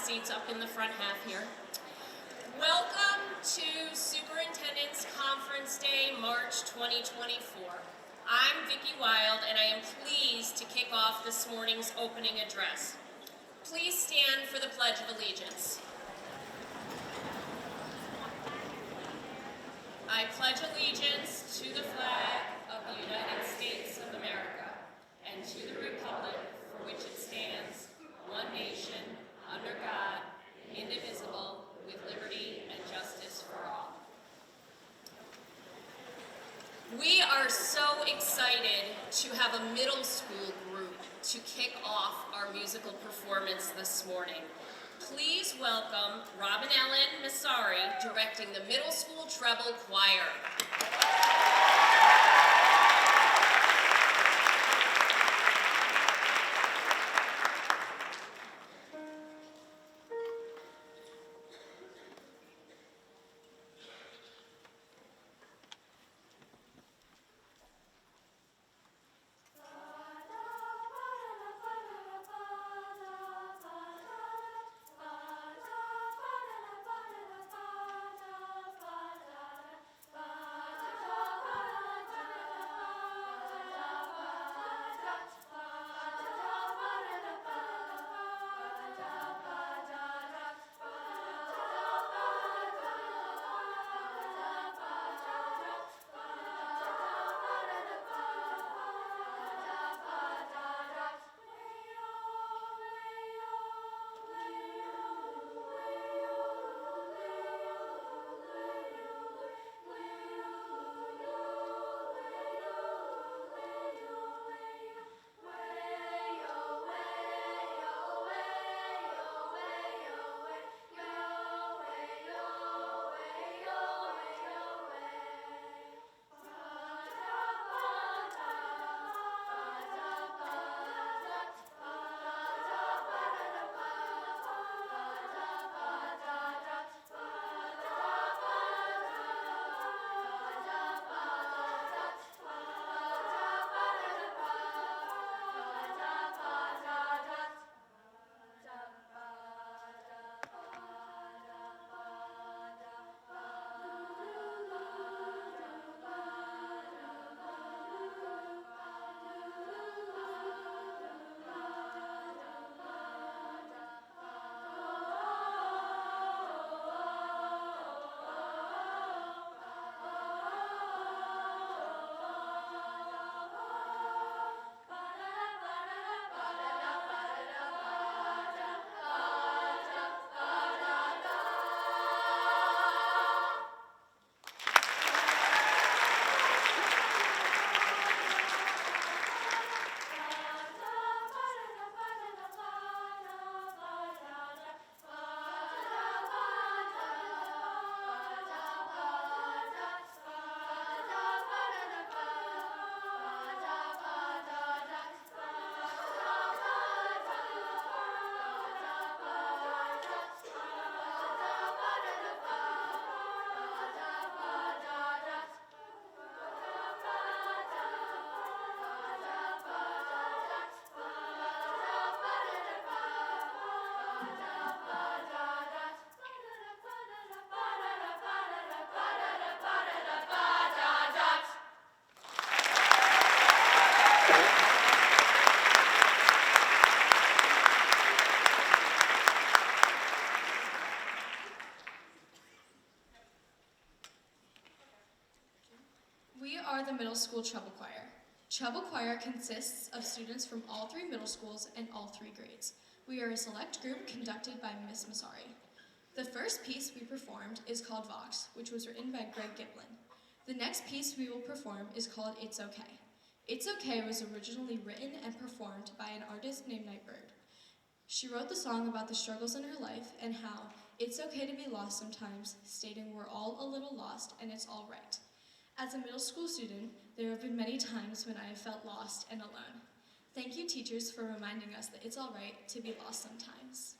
seats up in the front half here. Welcome to Superintendent's Conference Day, March 2024. I'm Vicki Wild, and I am pleased to kick off this morning's opening address. Please stand for the Pledge of Allegiance. I pledge allegiance to the flag of the United States of America and to the republic for which it stands, one nation, under God, indivisible, with liberty and justice for all. We are so excited to have a middle school group to kick off our musical performance this morning. Please welcome Robin Ellen Masari, directing the middle school treble choir. The middle school treble choir. Treble choir consists of students from all three middle schools and all three grades. We are a select group conducted by Miss Masari. The first piece we performed is called Vox, which was written by Greg Giblin. The next piece we will perform is called It's Okay. It's Okay was originally written and performed by an artist named Nightbird. She wrote the song about the struggles in her life and how it's okay to be lost sometimes, stating we're all a little lost and it's all right. As a middle school student, there have been many times when I have felt lost and alone. Thank you, teachers, for reminding us that it's all right to be lost sometimes.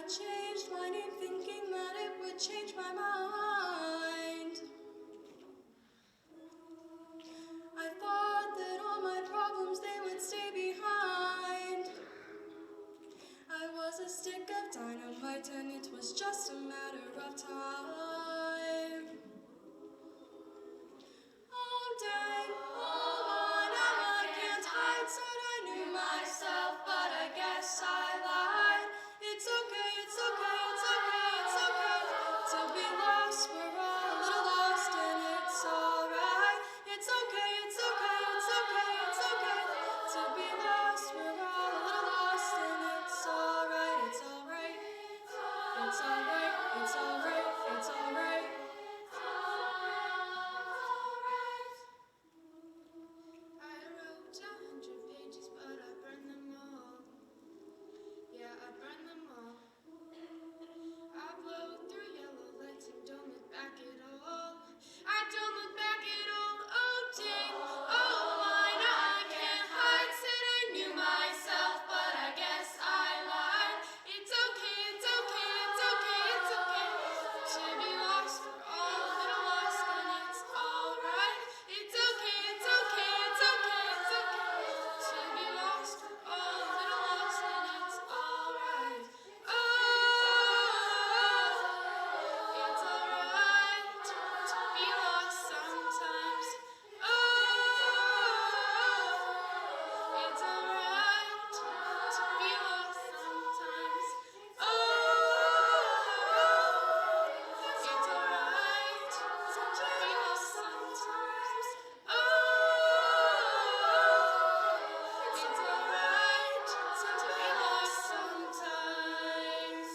changed my name thinking that it would change my mind. I thought that all my problems, they would stay behind. I was a stick of dynamite and it was just a matter of time. Oh dang, oh my, now I can't hide. Said I knew myself, but I guess I lied. It's okay, it's okay, it's okay, it's okay to be lost. We're all a little lost and it's alright. It's okay, it's okay, it's okay, it's okay to be lost. We're all a little lost and it's alright, it's alright. It's alright, it's alright, it's alright. I wrote 100 pages, but I burned them all. Yeah, I burned them all. I blow through yellow lights and don't look back at all. I don't look back at all. Oh dang, oh my, now I can't hide. Said I knew myself, but I guess I lied. It's okay, it's okay, it's okay, it's okay to be lost. We're all a little lost and it's alright. It's okay, it's okay, it's okay, it's okay to be lost. We're all a little lost and it's alright. Oh, it's alright to be lost sometimes. Oh, it's alright to be lost sometimes. Oh, it's alright to be lost sometimes. Oh, it's alright to be lost sometimes.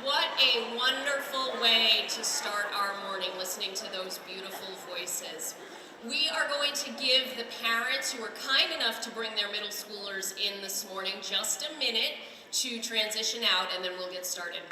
What a wonderful way to start our morning, listening to those beautiful voices. We are going to give the parents who are kind enough to bring their middle schoolers in this morning just a minute to transition out, and then we'll get started.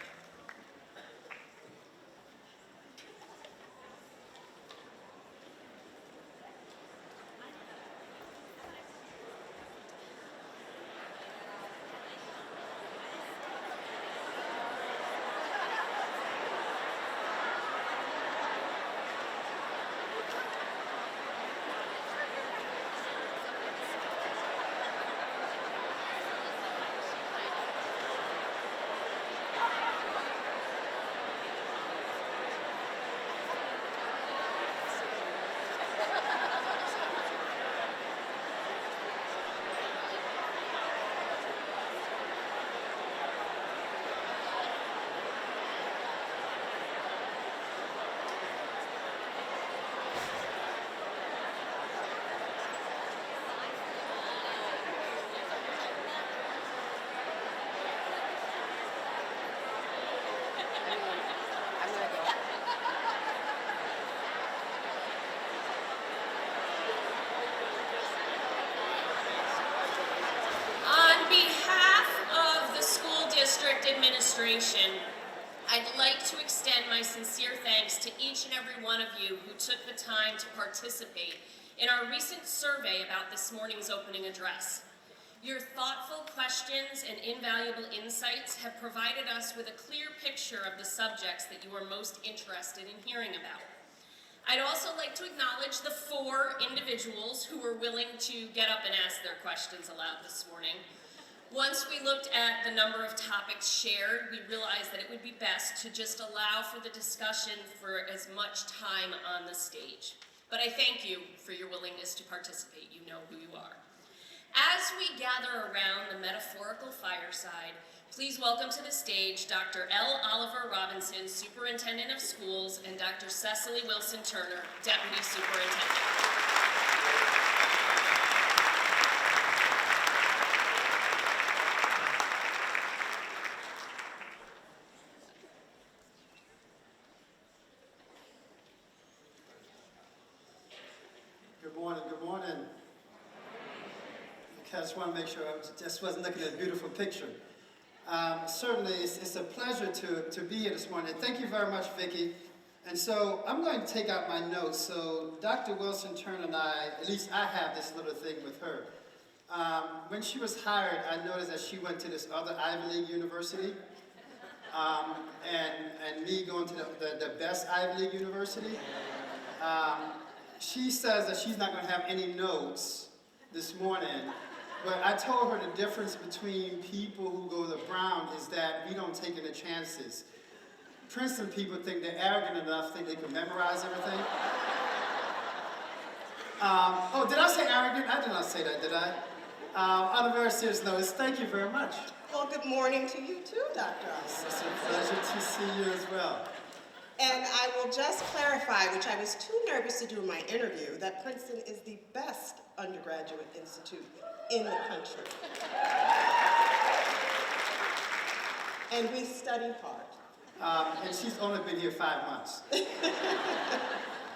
Administration, I'd like to extend my sincere thanks to each and every one of you who took the time to participate in our recent survey about this morning's opening address. Your thoughtful questions and invaluable insights have provided us with a clear picture of the subjects that you are most interested in hearing about. I'd also like to acknowledge the 4 individuals who were willing to get up and ask their questions aloud this morning. Once we looked at the number of topics shared, we realized that it would be best to just allow for the discussion for as much time on the stage. But I thank you for your willingness to participate. You know who you are. As we gather around the metaphorical fireside, please welcome to the stage Dr. L. Oliver Robinson, Superintendent of Schools, and Dr. Cecily Wilson Turner, Deputy Superintendent. Good morning, good morning. Okay, I just want to make sure I just wasn't looking at a beautiful picture. Certainly, it's a pleasure to be here this morning. Thank you very much, Vicki. And so I'm going to take out my notes. So Dr. Wilson Turner and I, at least I have this little thing with her. When she was hired, I noticed that she went to this other Ivy League university. And me going to the best Ivy League university. She says that she's not going to have any notes this morning, but I told her the difference between people who go to Brown is that we don't take any chances. Princeton people think they're arrogant enough, think they can memorize everything. Oh, did I say arrogant? I did not say that, did I? On a very serious note, thank you very much. Well, good morning to you too, Dr. It's Oliver. a pleasure to see you as well. And I will just clarify, which I was too nervous to do in my interview, that Princeton is the best undergraduate institute in the country. And we study hard. And she's only been here 5 months.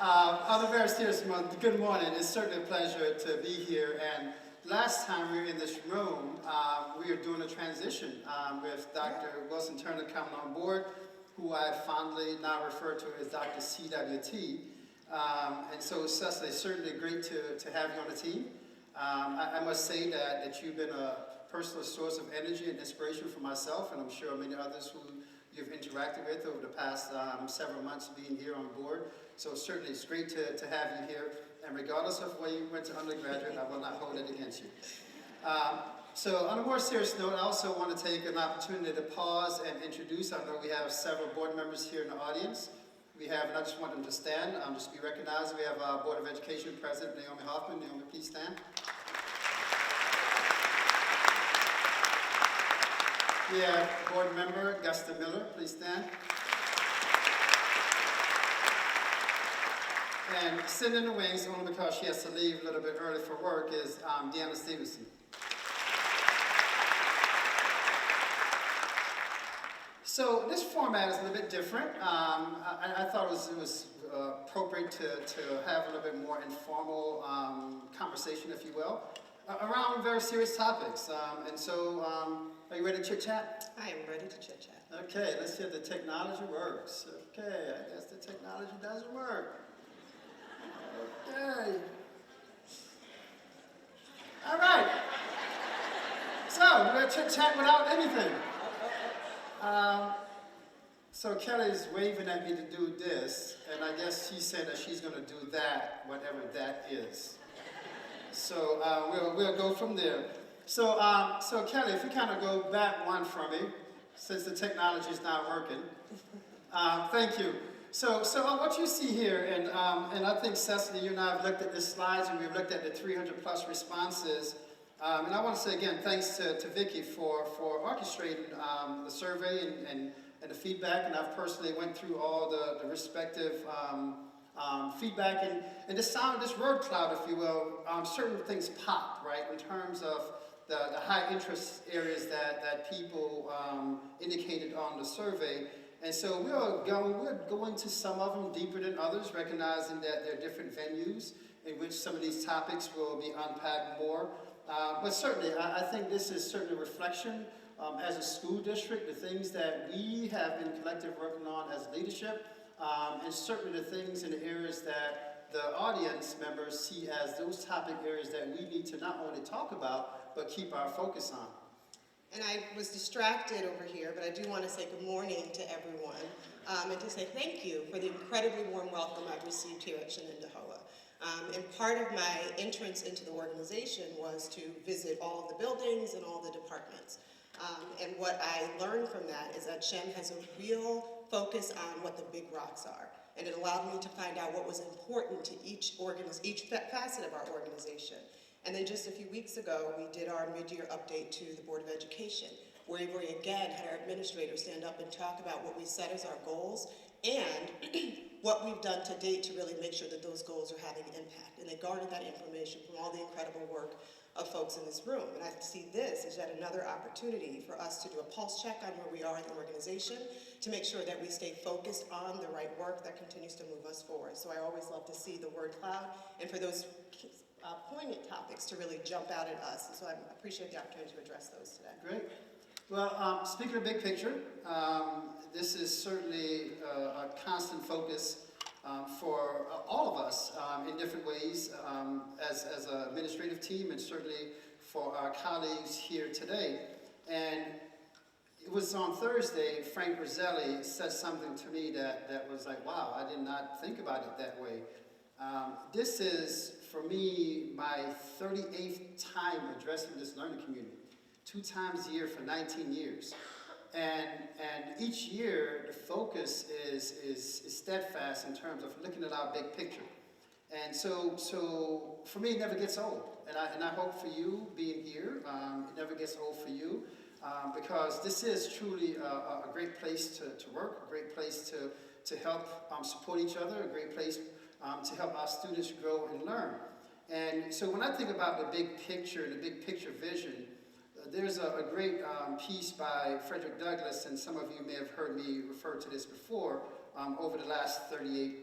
On a very serious note, good morning. It's certainly a pleasure to be here. And last time we were in this room, we were doing a transition with Dr. Wilson Turner coming on board, who I fondly now refer to as Dr. CWT. And so, Cecily, it's certainly great to have you on the team. I must say that you've been a personal source of energy and inspiration for myself, and I'm sure many others who you've interacted with over the past several months being here on board. So certainly it's great to have you here. And regardless of where you went to undergraduate, I will not hold it against you. So on a more serious note, I also want to take an opportunity to pause and introduce. I know we have several board members here in the audience. We have, and I just want them to stand, just be recognized. We have our Board of Education President, Naomi Hoffman. Naomi, please stand. We have Board Member Gusta Miller, please stand. And sitting in the wings, only because she has to leave a little bit early for work, is Deanna Stevenson. So this format is a little bit different. I thought it was appropriate to have a little bit more informal conversation, if you will, around very serious topics. And so, are you ready to chit-chat? I am ready to chit-chat. Okay, let's see if the technology works. Okay, I guess the technology doesn't work. Okay. All right. So, we're going to chit-chat without anything. So Kelly's waving at me to do this, and I guess she said that she's going to do that, whatever that is. So we'll go from there. So Kelly, if you kind of go back one for me, since the technology is not working. Thank you. So what you see here, and I think Cecily, you and I have looked at the slides, and we've looked at the 300 plus responses. And I want to say again, thanks to Vicki for orchestrating the survey and the feedback. And I've personally went through all the respective feedback and this word cloud, if you will. Certain things pop, right, in terms of the high interest areas that people indicated on the survey. And so we're going to some of them deeper than others, recognizing that there are different venues in which some of these topics will be unpacked more. But certainly, I think this is certainly a reflection as a school district, the things that we have been collectively working on as leadership, and certainly the things in the areas that the audience members see as those topic areas that we need to not only talk about, but keep our focus on. And I was distracted over here, but I do want to say good morning to everyone, and to say thank you for the incredibly warm welcome I've received here at Shenandoah. And part of my entrance into the organization was to visit all of the buildings and all the departments. And what I learned from that is that Shem has a real focus on what the big rocks are. And it allowed me to find out what was important to each facet of our organization. And then just a few weeks ago, we did our mid-year update to the Board of Education, where we again had our administrators stand up and talk about what we set as our goals and what we've done to date to really make sure that those goals are having an impact. And they garnered that information from all the incredible work of folks in this room. And I see this as yet another opportunity for us to do a pulse check on where we are in the organization to make sure that we stay focused on the right work that continues to move us forward. So I always love to see the word cloud and for those poignant topics to really jump out at us. And so I appreciate the opportunity to address those today. Great. Well, speaking of big picture, this is certainly a constant focus for all of us in different ways as an administrative team and certainly for our colleagues here today. And it was on Thursday, Frank Roselli said something to me that was like, wow, I did not think about it that way. This is, for me, my 38th time addressing this learning community, 2 times a year for 19 years. And each year, the focus is steadfast in terms of looking at our big picture. And so for me, it never gets old. And I hope for you being here, it never gets old for you, because this is truly a great place to work, a great place to help support each other, a great place to help our students grow and learn. And so when I think about the big picture, the big picture vision, there's a great piece by Frederick Douglass, and some of you may have heard me refer to this before over the last 38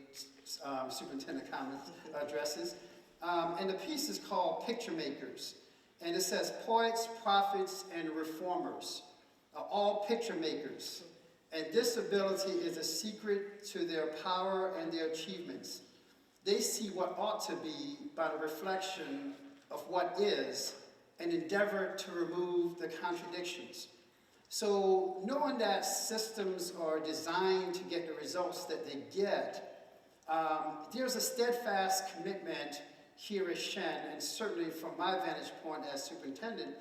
superintendent comment addresses. And the piece is called Picture Makers. And it says, poets, prophets, and reformers are all picture makers. And this ability is a secret to their power and their achievements. They see what ought to be by the reflection of what is and endeavor to remove the contradictions. So knowing that systems are designed to get the results that they get, there's a steadfast commitment here at Shen, and certainly from my vantage point as superintendent,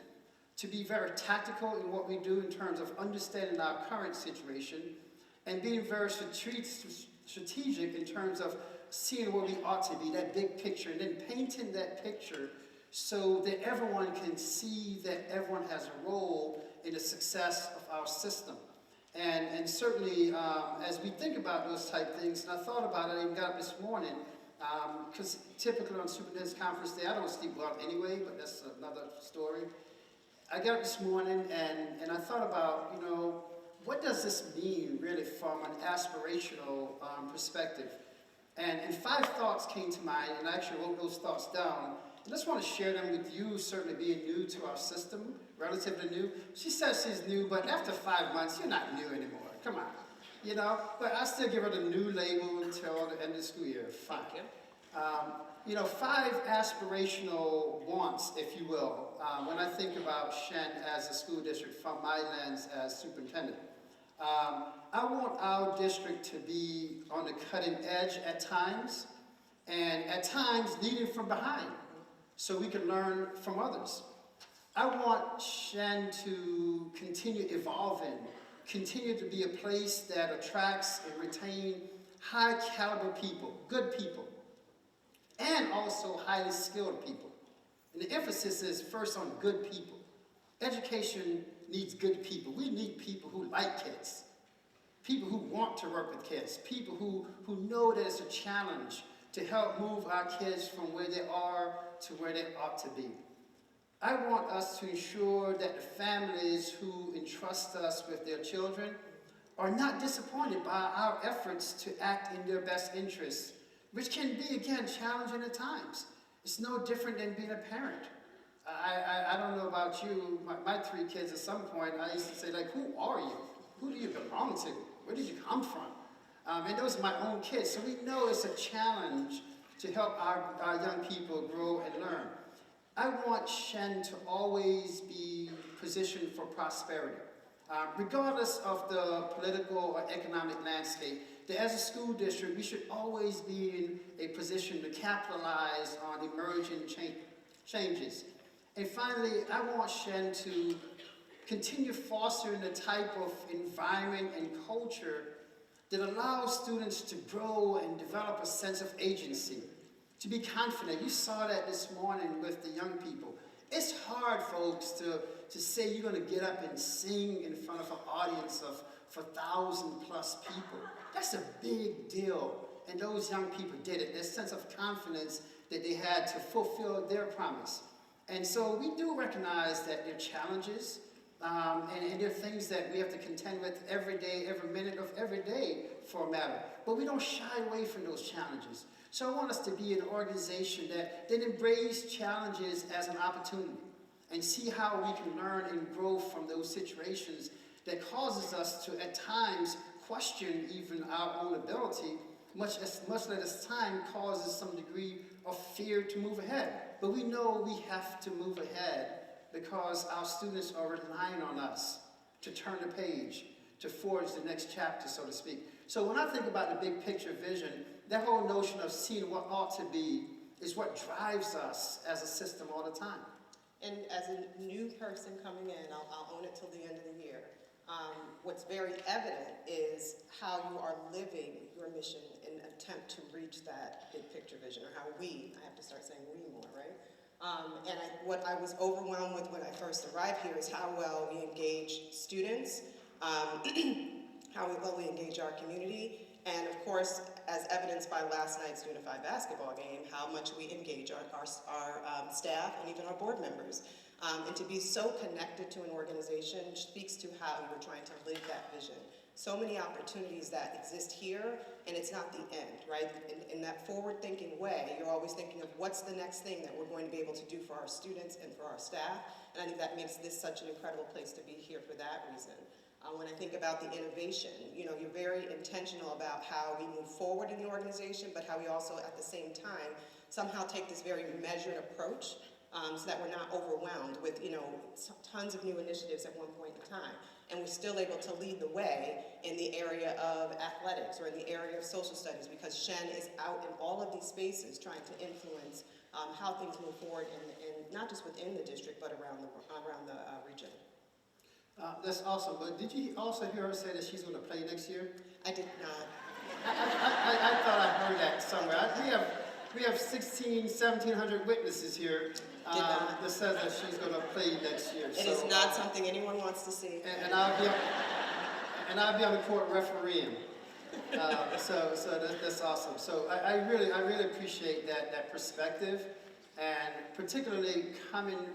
to be very tactical in what we do in terms of understanding our current situation and being very strategic in terms of seeing where we ought to be, that big picture, and then painting that picture so that everyone can see that everyone has a role in the success of our system. And certainly, as we think about those type things, and I thought about it, I even got up this morning, because typically on Superintendent's Conference Day, I don't sleep well anyway, but that's another story. I got up this morning and I thought about, what does this mean really from an aspirational perspective? And 5 thoughts came to mind, and I actually wrote those thoughts down. I just want to share them with you, certainly being new to our system, relatively new. She says she's new, but after 5 months, you're not new anymore. Come on. But I still give her the new label until the end of the school year. Fine. 5 aspirational wants, if you will, when I think about Shen as a school district from my lens as superintendent. I want our district to be on the cutting edge at times, and at times leading from behind, so we can learn from others. I want Shen to continue evolving, continue to be a place that attracts and retains high caliber people, good people, and also highly skilled people. And the emphasis is first on good people. Education needs good people. We need people who like kids, people who want to work with kids, people who know that it's a challenge to help move our kids from where they are to where they ought to be. I want us to ensure that the families who entrust us with their children are not disappointed by our efforts to act in their best interests, which can be, again, challenging at times. It's no different than being a parent. I don't know about you, my 3 kids at some point, I used to say, who are you? Who do you belong to? Where did you come from? And those are my own kids, so we know it's a challenge to help our young people grow and learn. I want Shen to always be positioned for prosperity, regardless of the political or economic landscape. That as a school district, we should always be in a position to capitalize on emerging changes. And finally, I want Shen to continue fostering the type of environment and culture that allows students to grow and develop a sense of agency, to be confident. You saw that this morning with the young people. It's hard, folks, to say you're going to get up and sing in front of an audience of 1,000+ people. That's a big deal. And those young people did it. Their sense of confidence that they had to fulfill their promise. And so we do recognize that there are challenges, and there are things that we have to contend with every day, every minute of every day for a matter. But we don't shy away from those challenges. So I want us to be an organization that embrace challenges as an opportunity and see how we can learn and grow from those situations that causes us to at times question even our own ability, much less time causes some degree of fear to move ahead. But we know we have to move ahead because our students are relying on us to turn the page, to forge the next chapter, so to speak. So when I think about the big picture vision, that whole notion of seeing what ought to be is what drives us as a system all the time. And as a new person coming in, I'll own it till the end of the year. What's very evident is how you are living your mission in an attempt to reach that big picture vision, or how I have to start saying we more, right? What I was overwhelmed with when I first arrived here is how well we engage students, how well we engage our community, and of course, as evidenced by last night's Unified basketball game, how much we engage our staff and even our board members. And to be so connected to an organization speaks to how you were trying to live that vision. So many opportunities that exist here, and it's not the end, right? In that forward-thinking way, you're always thinking of what's the next thing that we're going to be able to do for our students and for our staff, and I think that makes this such an incredible place to be here for that reason. When I think about the innovation, you're very intentional about how we move forward in the organization, but how we also, at the same time, somehow take this very measured approach so that we're not overwhelmed with, tons of new initiatives at one point in time. And we're still able to lead the way in the area of athletics or in the area of social studies, because Shen is out in all of these spaces trying to influence how things move forward, in not just within the district, but around the region. That's awesome, but did you also hear her say that she's going to play next year? I did not. I thought I heard that somewhere. We have 1,700 witnesses here that says that she's going to play next year. It is not something anyone wants to see. And I'll be on the court refereeing. So that's awesome. So I really appreciate that perspective, and particularly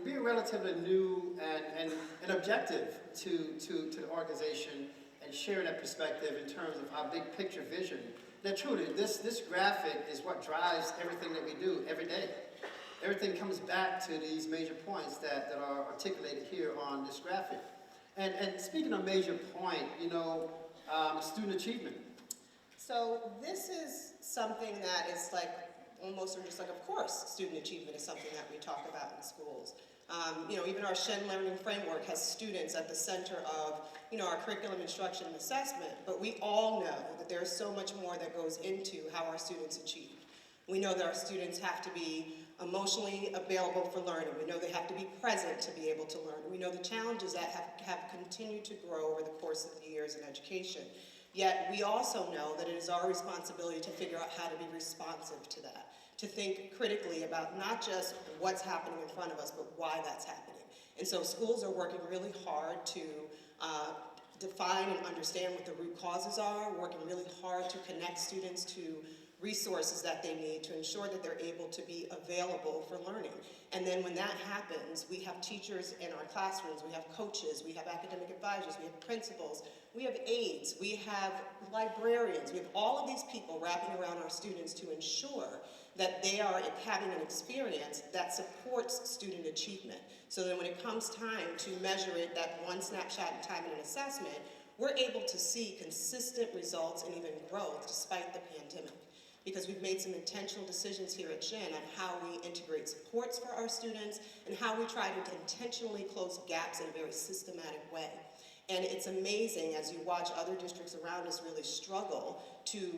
being relatively new and objective to the organization, and sharing that perspective in terms of our big picture vision. That truly, this graphic is what drives everything that we do every day. Everything comes back to these major points that are articulated here on this graphic. And speaking of major point, student achievement. So this is something that is almost just like, of course, student achievement is something that we talk about in schools. Even our Shen Learning Framework has students at the center of, our curriculum, instruction, and assessment, but we all know that there's so much more that goes into how our students achieve. We know that our students have to be emotionally available for learning. We know they have to be present to be able to learn. We know the challenges that have continued to grow over the course of the years in education. Yet we also know that it is our responsibility to figure out how to be responsive to that, to think critically about not just what's happening in front of us, but why that's happening. And so schools are working really hard to define and understand what the root causes are, working really hard to connect students to resources that they need to ensure that they're able to be available for learning. And then when that happens, we have teachers in our classrooms, we have coaches, we have academic advisors, we have principals, we have aides, we have librarians, we have all of these people wrapping around our students to ensure that they are having an experience that supports student achievement. So then when it comes time to measure it, that one snapshot in time in an assessment, we're able to see consistent results and even growth despite the pandemic. Because we've made some intentional decisions here at Shen on how we integrate supports for our students and how we try to intentionally close gaps in a very systematic way. And it's amazing as you watch other districts around us really struggle to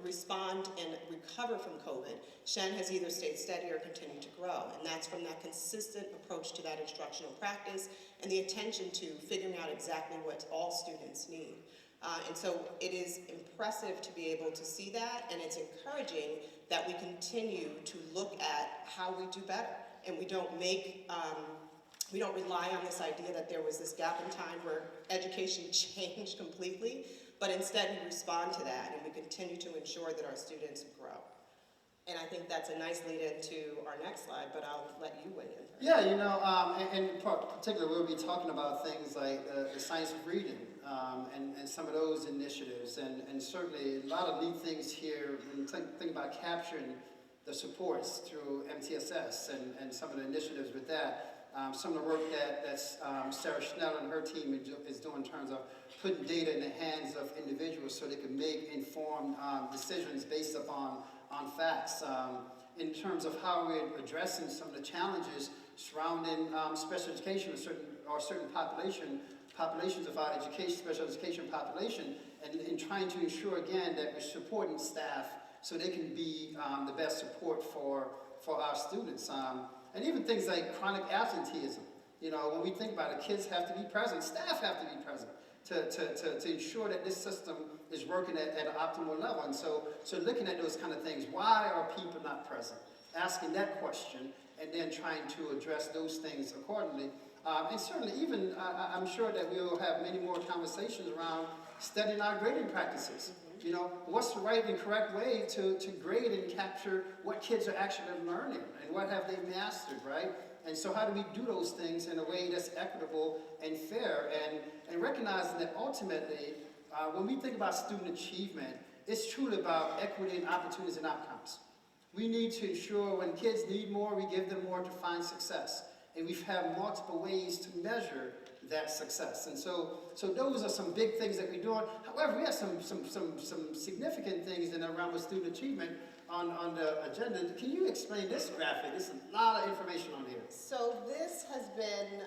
respond and recover from COVID. Shen has either stayed steady or continued to grow, and that's from that consistent approach to that instructional practice and the attention to figuring out exactly what all students need. And so it is impressive to be able to see that, and it's encouraging that we continue to look at how we do better. And we don't rely on this idea that there was this gap in time where education changed completely, but instead we respond to that and we continue to ensure that our students grow. And I think that's a nice lead into our next slide, but I'll let you weigh in first. Yeah, in particular, we'll be talking about things like the science of reading and some of those initiatives, and certainly a lot of neat things here when you think about capturing the supports through MTSS and some of the initiatives with that. Some of the work that Sarah Schnell and her team is doing in terms of putting data in the hands of individuals so they can make informed decisions based upon facts. In terms of how we're addressing some of the challenges surrounding special education or certain populations of our special education population, and trying to ensure again that we're supporting staff so they can be the best support for our students. And even things like chronic absenteeism. When we think about it, kids have to be present, staff have to be present to ensure that this system is working at an optimal level. And so looking at those kind of things, why are people not present? Asking that question and then trying to address those things accordingly. And certainly even, I'm sure that we'll have many more conversations around studying our grading practices. What's the right and correct way to grade and capture what kids are actually learning and what have they mastered, right? And so how do we do those things in a way that's equitable and fair, and recognizing that ultimately, when we think about student achievement, it's truly about equity and opportunities and outcomes. We need to ensure when kids need more, we give them more to find success. And we have multiple ways to measure that success. And so those are some big things that we're doing. However, we have some significant things in and around with student achievement on the agenda. Can you explain this graphic? There's a lot of information on here. So this has been,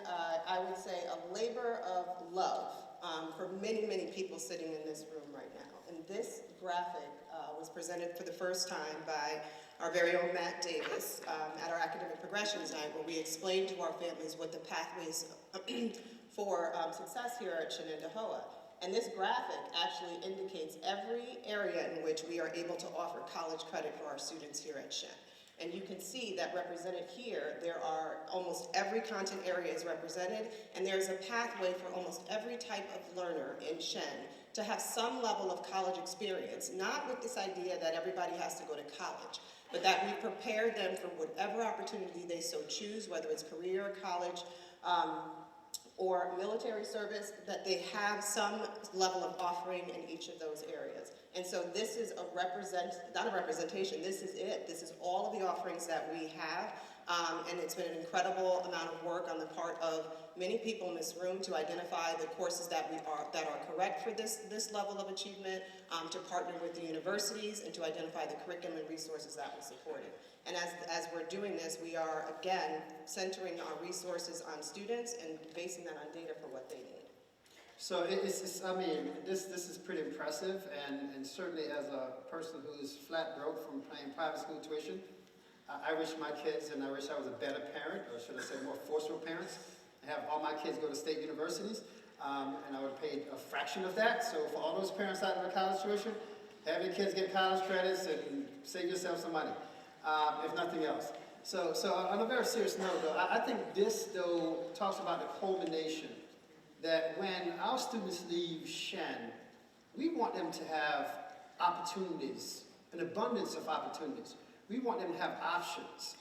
I would say, a labor of love for many, many people sitting in this room right now. And this graphic was presented for the first time by our very own Matt Davis at our academic progressions night, where we explained to our families what the pathways for success here at Shenendahowa. And this graphic actually indicates every area in which we are able to offer college credit for our students here at Shen. And you can see that represented here, there are almost every content area is represented, and there's a pathway for almost every type of learner in Shen to have some level of college experience, not with this idea that everybody has to go to college, but that we prepare them for whatever opportunity they so choose, whether it's career, college, or military service, that they have some level of offering in each of those areas. And so this is not a representation, this is it. This is all of the offerings that we have, and it's been an incredible amount of work on the part of many people in this room to identify the courses that are correct for this level of achievement, to partner with the universities, and to identify the curriculum and resources that will support it. And as we're doing this, we are, again, centering our resources on students and basing that on data for what they need. So this is pretty impressive, and certainly as a person who's flat broke from paying private school tuition, I wish my kids, and I wish I was a better parent, or should I say more forceful parents, and have all my kids go to state universities, and I would pay a fraction of that. So for all those parents out of college tuition, have your kids get college credits and save yourself some money, if nothing else. So on a very serious note, though, I think this, though, talks about the culmination, that when our students leave Shen, we want them to have opportunities, an abundance of opportunities. We want them to have options.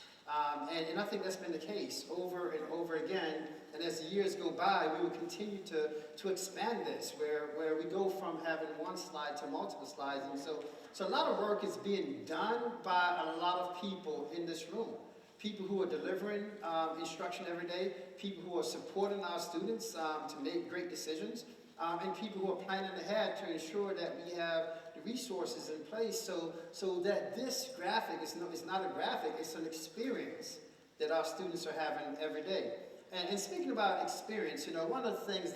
And I think that's been the case over and over again. And as the years go by, we will continue to expand this, where we go from having one slide to multiple slides. And so a lot of work is being done by a lot of people in this room. People who are delivering instruction every day, people who are supporting our students to make great decisions, and people who are planning ahead to ensure that we have the resources in place so that this graphic is not a graphic, it's an experience that our students are having every day. And speaking about experience, one of the things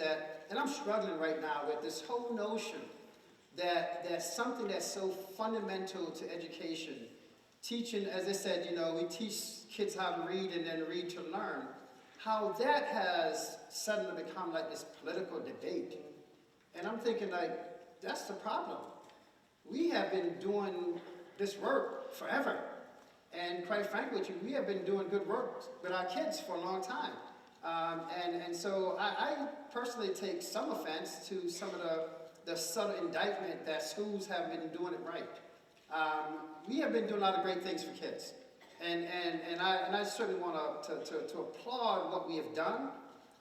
and I'm struggling right now with this whole notion that something that's so fundamental to education, teaching, as I said, we teach kids how to read and then read to learn, how that has suddenly become like this political debate. And I'm thinking, like, that's the problem. We have been doing this work forever. And quite frankly with you, we have been doing good work with our kids for a long time. And so I personally take some offense to some of the subtle indictment that schools have been doing it right. We have been doing a lot of great things for kids. And I certainly want to applaud what we have done.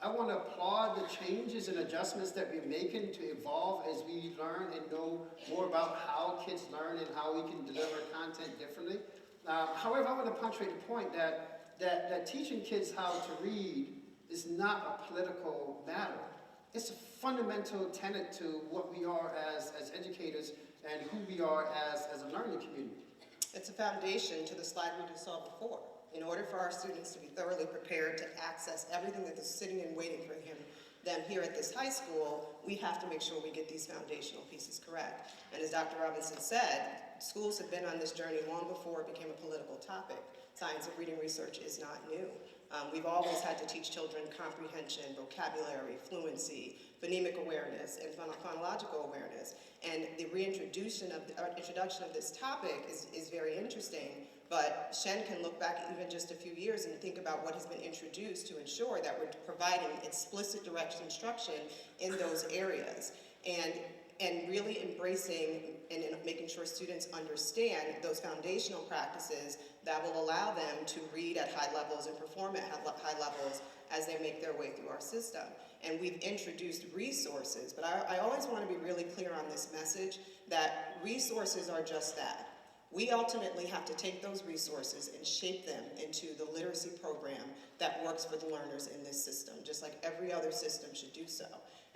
I want to applaud the changes and adjustments that we're making to evolve as we learn and know more about how kids learn and how we can deliver content differently. However, I want to punctuate the point that teaching kids how to read is not a political matter. It's a fundamental tenet to what we are as educators and who we are as a learning community. It's a foundation to the slide we just saw before. In order for our students to be thoroughly prepared to access everything that is sitting and waiting for them here at this high school, we have to make sure we get these foundational pieces correct. And as Dr. Robinson said, schools have been on this journey long before it became a political topic. Science of reading research is not new. We've always had to teach children comprehension, vocabulary, fluency, phonemic awareness, and phonological awareness. And the introduction of this topic is very interesting, but Shen can look back even just a few years and think about what has been introduced to ensure that we're providing explicit direct instruction in those areas. And really embracing and making sure students understand those foundational practices that will allow them to read at high levels and perform at high levels as they make their way through our system. And we've introduced resources, but I always want to be really clear on this message that resources are just that. We ultimately have to take those resources and shape them into the literacy program that works for the learners in this system, just like every other system should do so.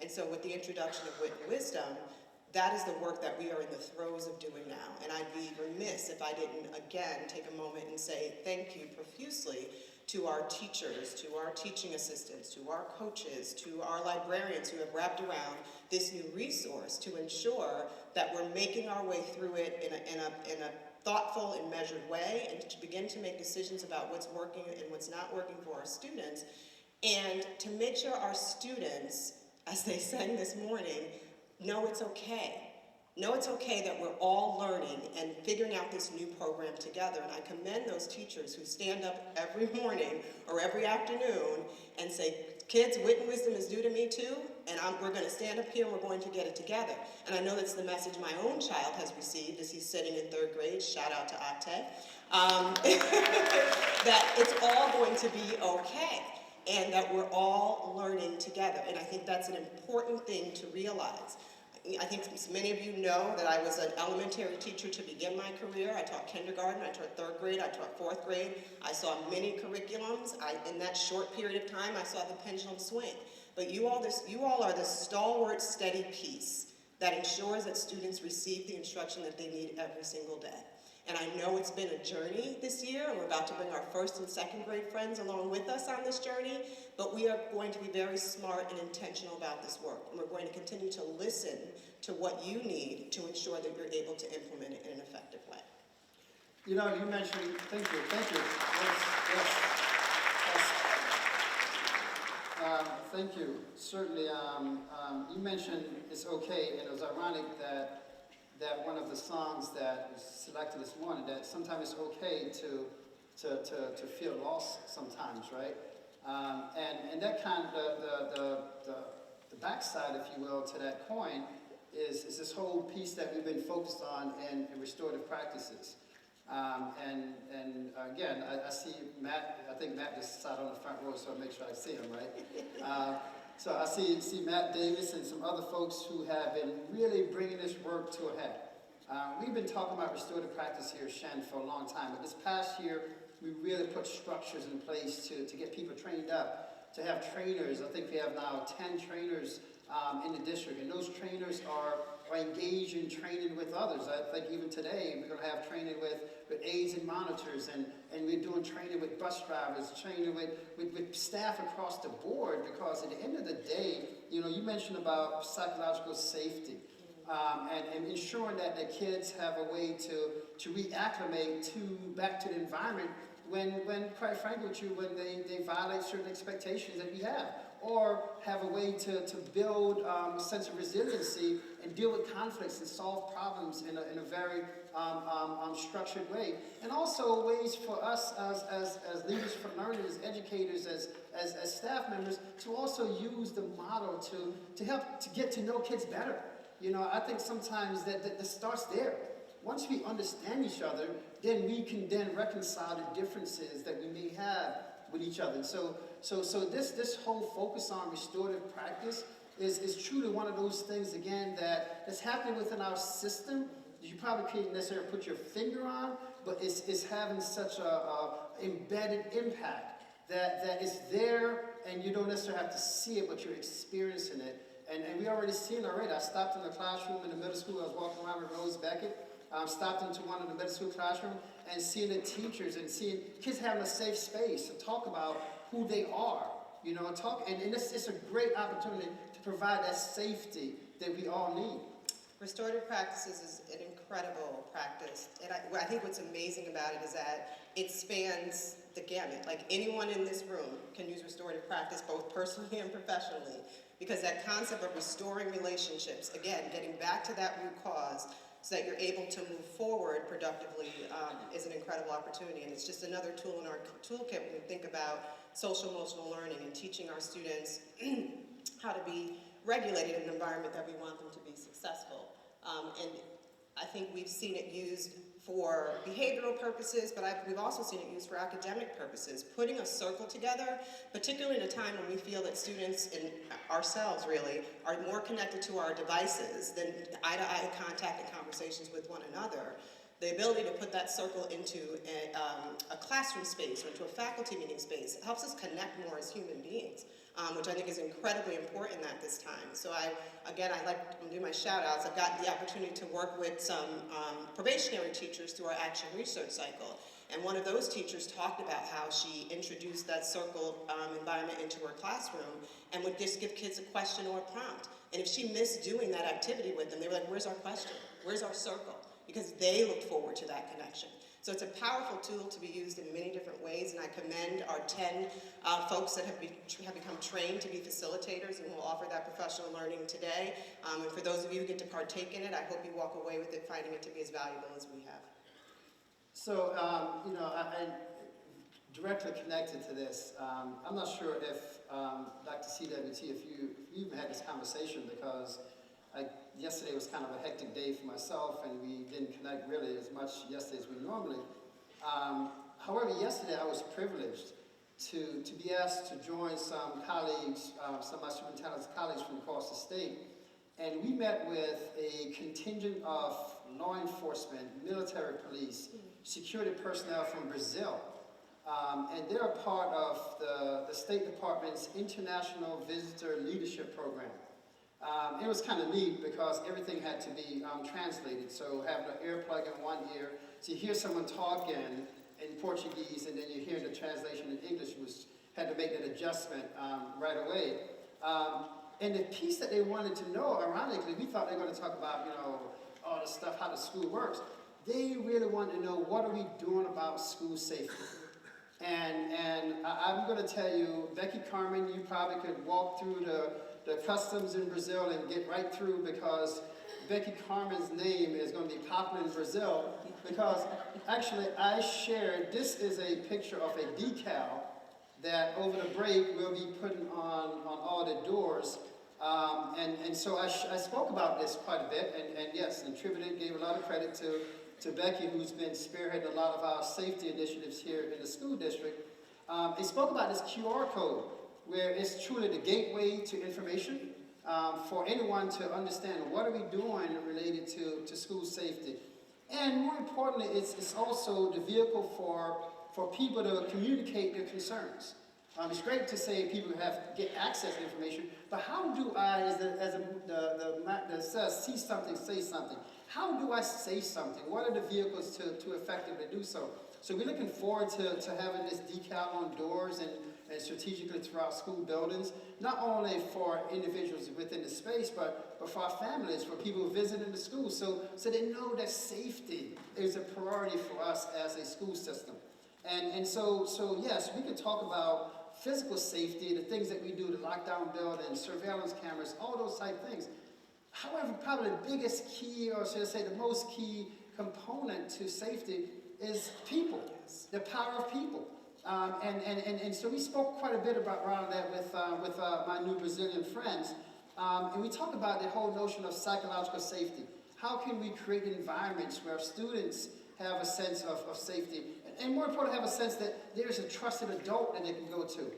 And so with the introduction of Wit and Wisdom, that is the work that we are in the throes of doing now. And I'd be remiss if I didn't, again, take a moment and say thank you profusely to our teachers, to our teaching assistants, to our coaches, to our librarians who have wrapped around this new resource to ensure that we're making our way through it in a thoughtful and measured way, and to begin to make decisions about what's working and what's not working for our students, and to make sure our students, as they sang this morning, know it's okay. Know it's okay that we're all learning and figuring out this new program together. And I commend those teachers who stand up every morning or every afternoon and say, kids, wit and wisdom is due to me too, and we're going to stand up here and we're going to get it together. And I know that's the message my own child has received as he's sitting in 3rd grade, shout out to Ate, that it's all going to be okay, and that we're all learning together. And I think that's an important thing to realize. I think many of you know that I was an elementary teacher to begin my career. I taught kindergarten, I taught 3rd grade, I taught 4th grade. I saw many curriculums. In that short period of time, I saw the pendulum swing. But you all are the stalwart, steady piece that ensures that students receive the instruction that they need every single day. And I know it's been a journey this year, and we're about to bring our 1st and 2nd grade friends along with us on this journey, but we are going to be very smart and intentional about this work, and we're going to continue to listen to what you need to ensure that you're able to implement it in an effective way. You know, you mentioned, thank you. Yes. Thank you. Certainly, you mentioned it's okay, and it was ironic that one of the songs that was selected this morning, that sometimes it's okay to feel lost sometimes, right? And that kind of the backside, if you will, to that coin is this whole piece that we've been focused on in restorative practices. And again, I see Matt. I think Matt just sat on the front row, so I make sure I see him, right? So I see Matt Davis and some other folks who have been really bringing this work to a head. We've been talking about restorative practice here, Shen, for a long time, but this past year, we really put structures in place to get people trained up, to have trainers. I think we have now 10 trainers in the district, and those trainers are engaged in training with others. I think even today, we're going to have training with aides and monitors, and we're doing training with bus drivers, training with staff across the board, because at the end of the day, you know, you mentioned about psychological safety, and ensuring that the kids have a way to reacclimate back to the environment when quite frankly with you, when they violate certain expectations that we have, or have a way to build a sense of resiliency and deal with conflicts and solve problems in a very structured way. And also ways for us as leaders for learners, educators, as staff members, to also use the model to help to get to know kids better. You know, I think sometimes that starts there. Once we understand each other, then we can then reconcile the differences that we may have with each other. So this whole focus on restorative practice is truly one of those things, again, that's happening within our system. You probably can't necessarily put your finger on, but it's having such a embedded impact that it's there, and you don't necessarily have to see it, but you're experiencing it. And we already seen it already. I stopped in the classroom in the middle school. I was walking around with Rose Beckett. Stopped into one of the middle school classroom and seeing the teachers and seeing kids having a safe space to talk about who they are, you know, and it's a great opportunity to provide that safety that we all need. Restorative practices is an incredible practice, and I think what's amazing about it is that it spans the gamut. Like, anyone in this room can use restorative practice, both personally and professionally, because that concept of restoring relationships, again, getting back to that root cause, so that you're able to move forward productively, is an incredible opportunity. And it's just another tool in our toolkit when we think about social emotional learning and teaching our students how to be regulated in an environment that we want them to be successful. And I think we've seen it used for behavioral purposes, but we've also seen it used for academic purposes. Putting a circle together, particularly in a time when we feel that students, and ourselves really, are more connected to our devices than eye-to-eye contact and conversations with one another. The ability to put that circle into a classroom space or into a faculty meeting space helps us connect more as human beings, which I think is incredibly important at this time. So I'd like to do my shout outs. I've got the opportunity to work with some probationary teachers through our action research cycle. And one of those teachers talked about how she introduced that circle environment into her classroom and would just give kids a question or a prompt. And if she missed doing that activity with them, they were like, where's our question? Where's our circle? Because they looked forward to that connection. So it's a powerful tool to be used in many different ways, and I commend our 10 folks that have become trained to be facilitators and will offer that professional learning today. And for those of you who get to partake in it, I hope you walk away with it finding it to be as valuable as we have. So, you know, I directly connected to this. I'm not sure if, Dr. CWT, if you even had this conversation, because yesterday was kind of a hectic day for myself, and we didn't connect really as much yesterday as we normally. However, yesterday I was privileged to be asked to join some colleagues, some of my superintendent's colleagues from across the state, and we met with a contingent of law enforcement, military police, security personnel from Brazil, and they're a part of the State Department's International Visitor Leadership Program. It was kind of neat because everything had to be translated. So having an earplug in one ear, so you hear someone talking in Portuguese, and then you hear the translation in English, had to make that adjustment right away. And the piece that they wanted to know, ironically, we thought they were going to talk about, you know, all the stuff, how the school works. They really wanted to know, what are we doing about school safety? And I'm going to tell you, Becky Carmen, you probably could walk through the customs in Brazil and get right through, because Becky Carmen's name is going to be popular in Brazil, because actually I shared, this is a picture of a decal that over the break we'll be putting on all the doors. And so I spoke about this quite a bit, and yes, contributed, gave a lot of credit to Becky, who's been spearheading a lot of our safety initiatives here in the school district. He spoke about this QR code, where it's truly the gateway to information for anyone to understand what are we doing related to school safety. And more importantly, it's also the vehicle for people to communicate their concerns. It's great to say people get access to information, but how do I, as the says, see something, say something? How do I say something? What are the vehicles to effectively do so? So we're looking forward to having this decal on doors and strategically throughout school buildings, not only for individuals within the space, but for our families, for people visiting the school, so they know that safety is a priority for us as a school system. And so yes, we could talk about physical safety, the things that we do to lock down buildings, surveillance cameras, all those type things. However, probably the biggest key, or should I say the most key component to safety is people, the power of people. And so we spoke quite a bit around that with my new Brazilian friends. And we talked about the whole notion of psychological safety. How can we create environments where students have a sense of safety? And more importantly, have a sense that there's a trusted adult that they can go to.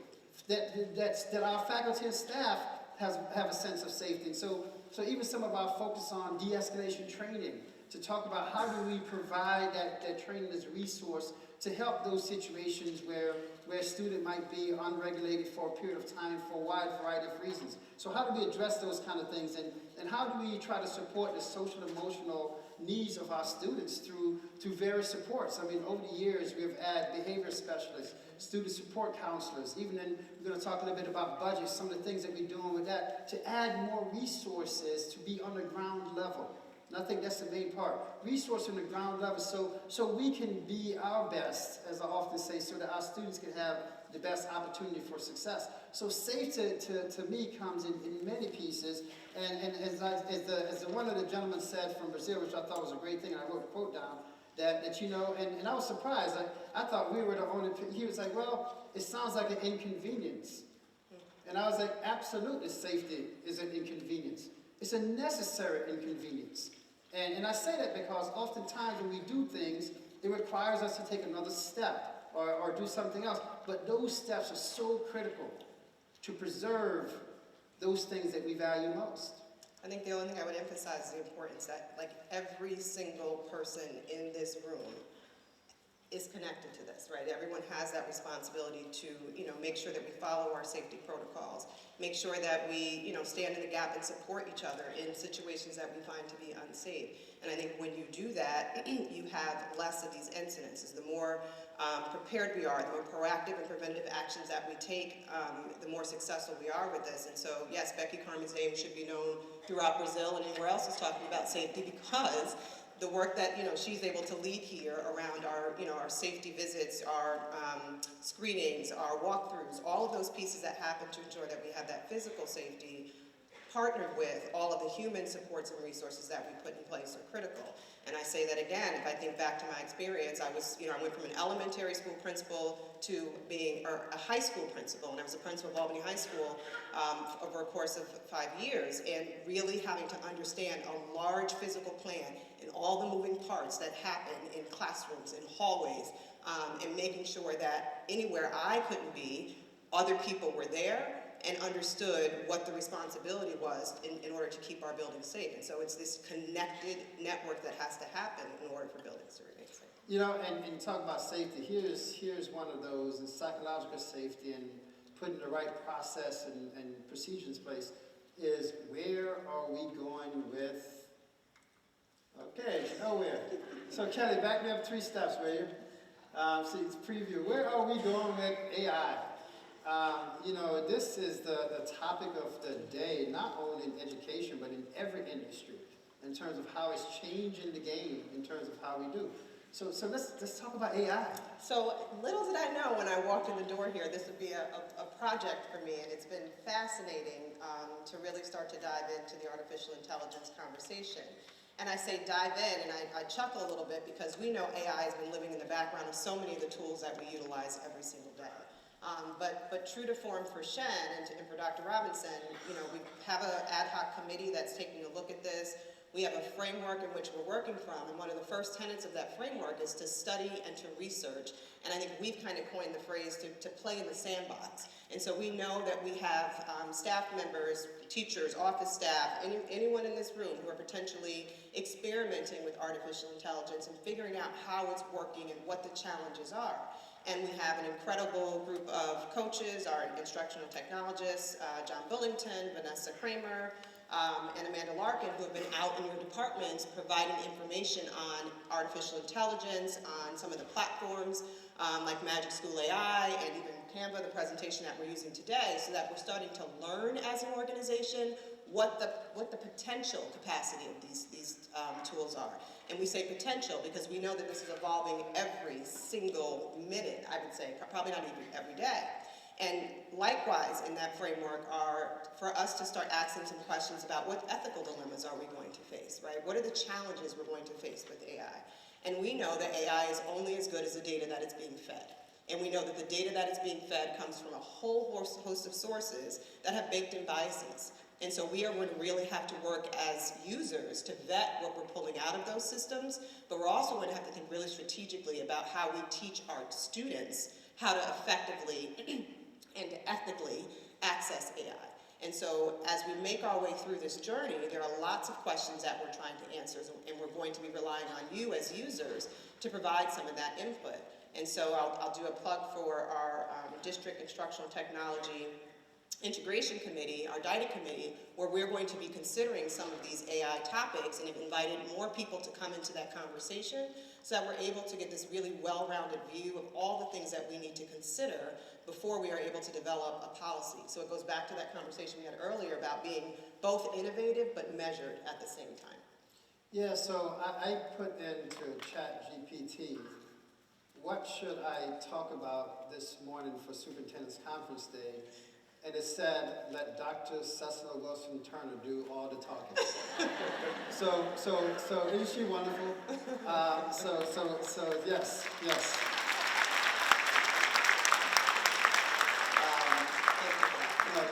That our faculty and staff have a sense of safety. And so even some of our focus on de-escalation training, to talk about how do we provide that training as a resource to help those situations where a student might be unregulated for a period of time for a wide variety of reasons. So how do we address those kind of things, and how do we try to support the social and emotional needs of our students through various supports? I mean, over the years, we've added behavior specialists, student support counselors, even in, we're going to talk a little bit about budgets, some of the things that we're doing with that, to add more resources to be on the ground level. And I think that's the main part. Resource on the ground level so we can be our best, as I often say, so that our students can have the best opportunity for success. So safety to me comes in many pieces. And as the one of the gentlemen said from Brazil, which I thought was a great thing, and I wrote a quote down, that you know, and I was surprised. I thought we were the only, he was like, well, it sounds like an inconvenience. And I was like, absolutely, safety is an inconvenience. It's a necessary inconvenience. And I say that because oftentimes when we do things, it requires us to take another step or do something else. But those steps are so critical to preserve those things that we value most. I think the only thing I would emphasize is the importance that, like, every single person in this room is connected to this, right? Everyone has that responsibility to, make sure that we follow our safety protocols, make sure that we, stand in the gap and support each other in situations that we find to be unsafe. And I think when you do that, you have less of these incidences. The more prepared we are, the more proactive and preventative actions that we take, the more successful we are with this. And so, yes, Becky Carmen's name should be known throughout Brazil and anywhere else is talking about safety, because the work that she's able to lead here around our safety visits, our screenings, our walkthroughs, all of those pieces that happen to ensure that we have that physical safety, partnered with all of the human supports and resources that we put in place, are critical. And I say that again, if I think back to my experience, I went from an elementary school principal to being a high school principal, and I was a principal of Albany High School over a course of 5 years, and really having to understand a large physical plan and all the moving parts that happen in classrooms, in hallways, and making sure that anywhere I couldn't be, other people were there and understood what the responsibility was in order to keep our buildings safe. And so it's this connected network that has to happen in order for buildings to remain safe. And talk about safety, here's one of those, and psychological safety and putting the right process and procedures in place is, where are we going with, okay, nowhere. So Kelly, back me up 3 steps, will you? So it's preview, where are we going with AI? This is the topic of the day, not only in education, but in every industry, in terms of how it's changing the game, in terms of how we do. So let's talk about AI. So little did I know when I walked in the door here, this would be a project for me, and it's been fascinating to really start to dive into the artificial intelligence conversation. And I say dive in, and I chuckle a little bit because we know AI has been living in the background of so many of the tools that we utilize every single day. But true to form for Shen and for Dr. Robinson, we have an ad hoc committee that's taking a look at this. We have a framework in which we're working from, and one of the first tenets of that framework is to study and to research. And I think we've kind of coined the phrase to play in the sandbox. And so we know that we have staff members, teachers, office staff, anyone in this room who are potentially experimenting with artificial intelligence and figuring out how it's working and what the challenges are. And we have an incredible group of coaches, our instructional technologists, John Bullington, Vanessa Kramer, and Amanda Larkin, who have been out in your departments providing information on artificial intelligence, on some of the platforms like Magic School AI and even Canva, the presentation that we're using today, so that we're starting to learn as an organization what the potential capacity of these tools are. And we say potential because we know that this is evolving every single minute, I would say, probably not even every day. And likewise, in that framework are for us to start asking some questions about what ethical dilemmas are we going to face, right? What are the challenges we're going to face with AI? And we know that AI is only as good as the data that it's being fed. And we know that the data that is being fed comes from a whole host of sources that have baked-in biases. And so we are going to really have to work as users to vet what we're pulling out of those systems, but we're also going to have to think really strategically about how we teach our students how to effectively and ethically access AI. And so as we make our way through this journey, there are lots of questions that we're trying to answer, and we're going to be relying on you as users to provide some of that input. And so I'll do a plug for our District Instructional Technology Integration Committee, our DITA committee, where we're going to be considering some of these AI topics and have invited more people to come into that conversation so that we're able to get this really well-rounded view of all the things that we need to consider before we are able to develop a policy. So it goes back to that conversation we had earlier about being both innovative but measured at the same time. Yeah, so I put into ChatGPT, what should I talk about this morning for Superintendent's Conference Day? And it said, let Dr. Cecil Wilson Turner do all the talking. so isn't she wonderful? So yes.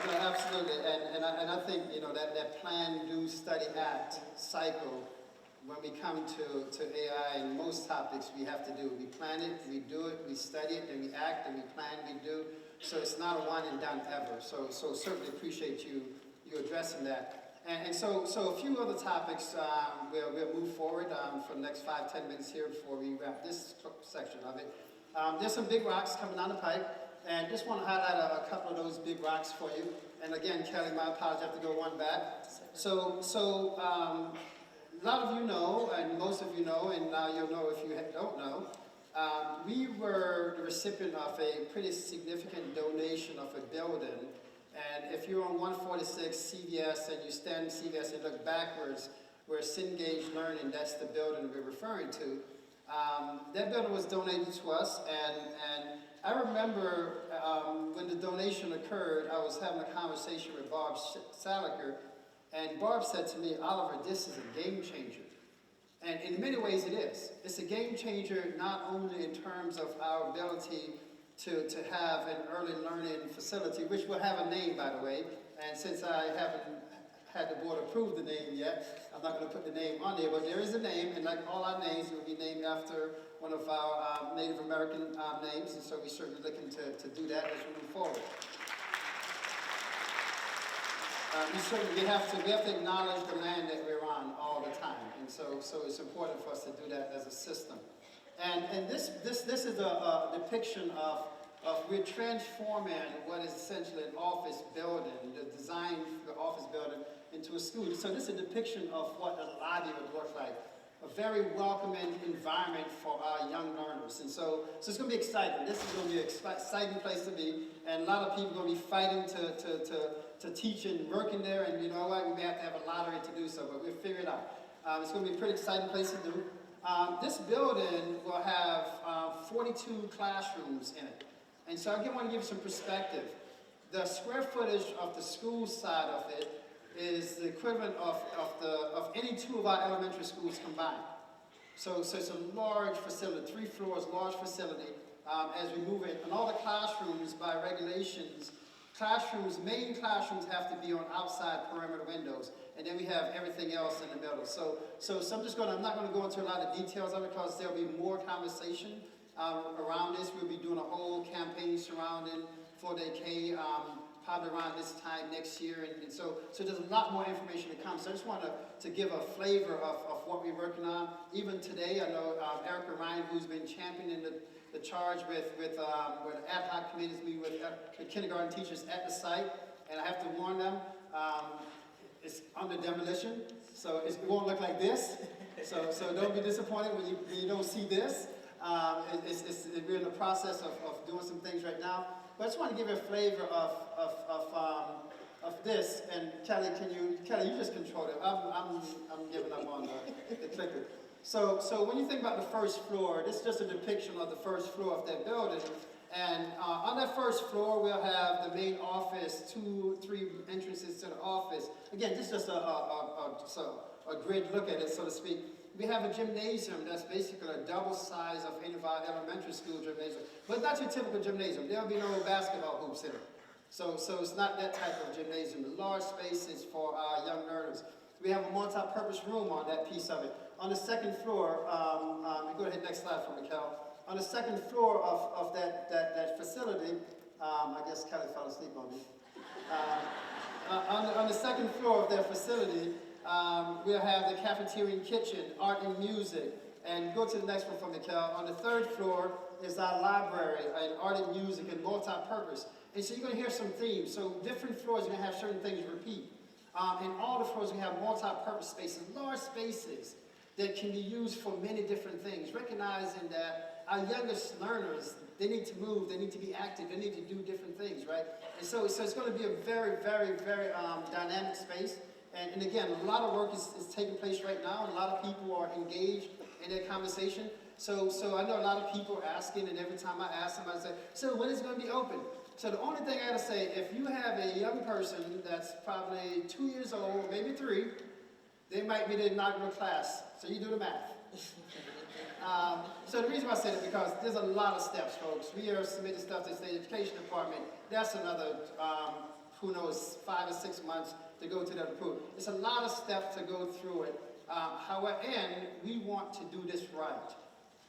No, absolutely, and I think that plan, do, study, act cycle. When we come to AI and most topics, we have to do. We plan it, we do it, we study it, then we act, and we plan, we do. So it's not a one and done ever. So certainly appreciate you addressing that. And so a few other topics we'll move forward for the next 5-10 minutes here before we wrap this section of it. There's some big rocks coming down the pipe, and just want to highlight a couple of those big rocks for you. And again, Kelly, my apologies, I have to go one back. So a lot of you know, and most of you know, and now you'll know if you don't know, we were the recipient of a pretty significant donation of a building. And if you're on 146 CVS and you stand in CVS and look backwards, where Cengage Learning, that's the building we're referring to, that building was donated to us. And I remember when the donation occurred, I was having a conversation with Barb Saliker, and Barb said to me, Oliver, this is a game changer. And in many ways it is. It's a game changer not only in terms of our ability to have an early learning facility, which will have a name, by the way, and since I haven't had the board approve the name yet, I'm not going to put the name on there, but there is a name, and like all our names, it will be named after one of our Native American names, and so we're certainly looking to do that as we move forward. We have to acknowledge the land that we're on all the time, and so it's important for us to do that as a system. And this is a depiction of we're transforming what is essentially an office building, the design for the office building, into a school. So this is a depiction of what a lobby would look like. A very welcoming environment for our young learners. And so it's going to be exciting. This is going to be an exciting place to be. And a lot of people are going to be fighting to teach and work in there. And you know what? We may have to have a lottery to do so, but we'll figure it out. It's going to be a pretty exciting place to do. This building will have 42 classrooms in it. And so I want to give you some perspective. The square footage of the school side of it is the equivalent of any two of our elementary schools combined. So it's a large facility, 3 floors, large facility. As we move it, and all the classrooms by regulations, main classrooms have to be on outside perimeter windows, and then we have everything else in the middle. So I'm not going to go into a lot of details of it because there'll be more conversation around this. We'll be doing a whole campaign surrounding 4-day K, probably around this time next year, and so there's a lot more information to come. So I just wanted to give a flavor of what we're working on. Even today, I know Erica Ryan, who's been championing the charge with ad hoc committees, meeting with kindergarten teachers at the site, and I have to warn them, it's under demolition, so it won't look like this. So don't be disappointed when you don't see this. We're in the process of doing some things right now. But I just want to give you a flavor of this. And Kelly, you just control it. I'm giving up on the clicker. So when you think about the first floor, this is just a depiction of the first floor of that building. And on that first floor, we'll have the main office, 2, 3 entrances to the office. Again, this is just a grid look at it, so to speak. We have a gymnasium that's basically a double size of any of our elementary school gymnasium. But not your typical gymnasium. There'll be no basketball hoops in it. So it's not that type of gymnasium. Large spaces for our young learners. We have a multi-purpose room on that piece of it. On the second floor, go ahead, next slide for me, Cal. On the second floor of that facility, I guess Kelly fell asleep on me. On the second floor of that facility, we'll have the cafeteria and kitchen, art and music. And go to the next one for me, Cal. On the third floor is our library, and art and music, and multi-purpose. And so you're going to hear some themes. So different floors, you're going to have certain things repeat. In all the floors, we have multi-purpose spaces, large spaces that can be used for many different things, recognizing that our youngest learners, they need to move, they need to be active, they need to do different things, right? And so it's going to be a very, very, very dynamic space. And again, a lot of work is taking place right now, and a lot of people are engaged in that conversation. So I know a lot of people are asking, and every time I ask them, I say, so when is it going to be open? So the only thing I gotta say, if you have a young person that's probably 2 years old, maybe 3, they might be the inaugural class. So you do the math. So the reason why I said it, because there's a lot of steps, folks. We are submitting stuff to the state education department. That's another, who knows, 5 or 6 months to go to that approval. It's a lot of steps to go through it. However, and we want to do this right.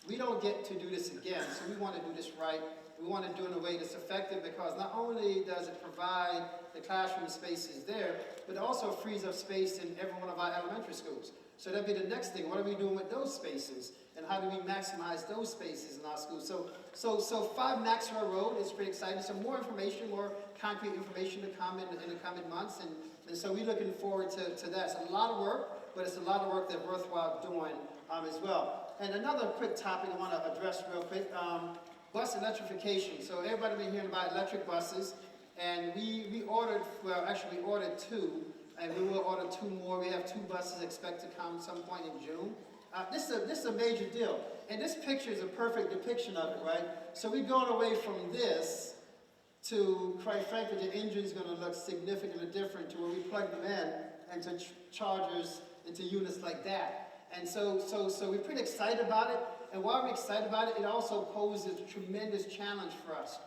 We don't get to do this again, so we want to do this right. We want to do it in a way that's effective, because not only does it provide the classroom spaces there, but it also frees up space in every one of our elementary schools. So that'd be the next thing. What are we doing with those spaces? And how do we maximize those spaces in our schools? So 5 Maxwell Road is pretty exciting. Some more information, more concrete information to come in the coming months. And so we're looking forward to that. It's a lot of work, but it's a lot of work that's worthwhile doing as well. And another quick topic I want to address real quick. Bus electrification. So everybody been hearing about electric buses, and we ordered 2, and we will order 2 more. We have 2 buses expected to come some point in June. This is a major deal, and this picture is a perfect depiction of it, right? So we're going away from this to, quite frankly, the engine is going to look significantly different to when we plug them in and to chargers into units like that. And so we're pretty excited about it. And while we're excited about it, it also poses a tremendous challenge for us.